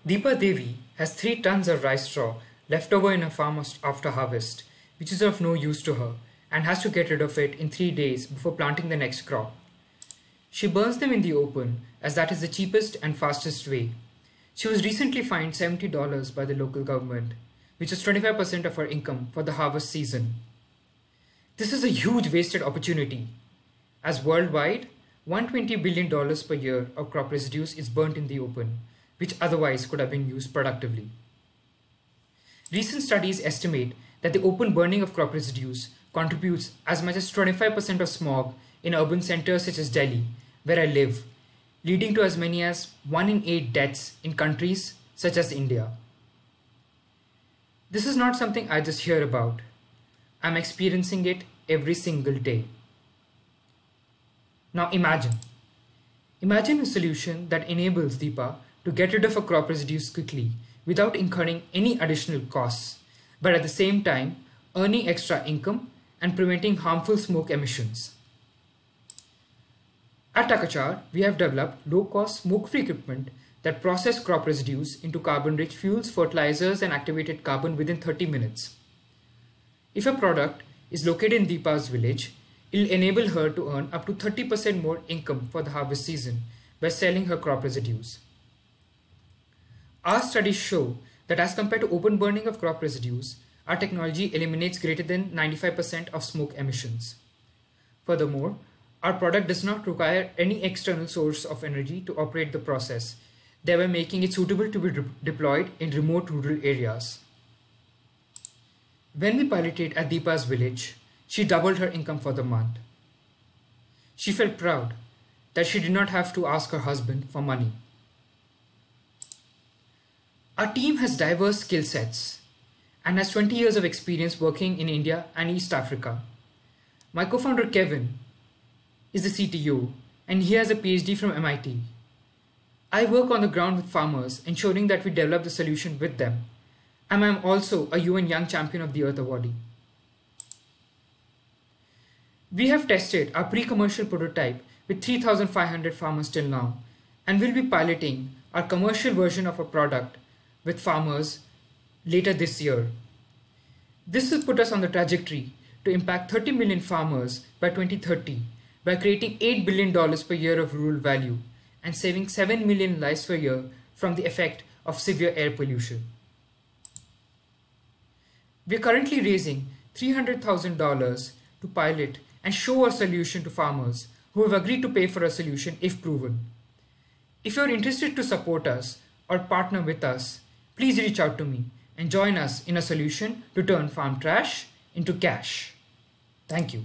Deepa Devi has 3 tons of rice straw left over in her farm after harvest, which is of no use to her, and has to get rid of it in 3 days before planting the next crop. She burns them in the open as that is the cheapest and fastest way. She was recently fined $70 by the local government, which is 25% of her income for the harvest season. This is a huge wasted opportunity, as worldwide, $120 billion per year of crop residues is burnt in the open, which otherwise could have been used productively. Recent studies estimate that the open burning of crop residues contributes as much as 25% of smog in urban centers such as Delhi, where I live, leading to as many as 1 in 8 deaths in countries such as India. This is not something I just hear about. I'm experiencing it every single day. Now imagine a solution that enables Deepa to get rid of her crop residues quickly without incurring any additional costs, but at the same time earning extra income and preventing harmful smoke emissions. At Takachar, we have developed low-cost smoke-free equipment that process crop residues into carbon-rich fuels, fertilizers and activated carbon within 30 minutes. If a product is located in Deepa's village, it will enable her to earn up to 30% more income for the harvest season by selling her crop residues. Our studies show that as compared to open burning of crop residues, our technology eliminates greater than 95% of smoke emissions. Furthermore, our product does not require any external source of energy to operate the process, thereby making it suitable to be deployed in remote rural areas. When we piloted at Deepa's village, she doubled her income for the month. She felt proud that she did not have to ask her husband for money. Our team has diverse skill sets and has 20 years of experience working in India and East Africa. My co-founder Kevin is the CTO and he has a PhD from MIT. I work on the ground with farmers, ensuring that we develop the solution with them. And I am also a UN Young Champion of the Earth awardee. We have tested our pre-commercial prototype with 3,500 farmers till now, and will be piloting our commercial version of our product with farmers later this year. This will put us on the trajectory to impact 30 million farmers by 2030 by creating $8 billion per year of rural value and saving 7 million lives per year from the effect of severe air pollution. We are currently raising $300,000 to pilot and show our solution to farmers who have agreed to pay for a solution if proven. If you are interested to support us or partner with us, please reach out to me and join us in a solution to turn farm trash into cash. Thank you.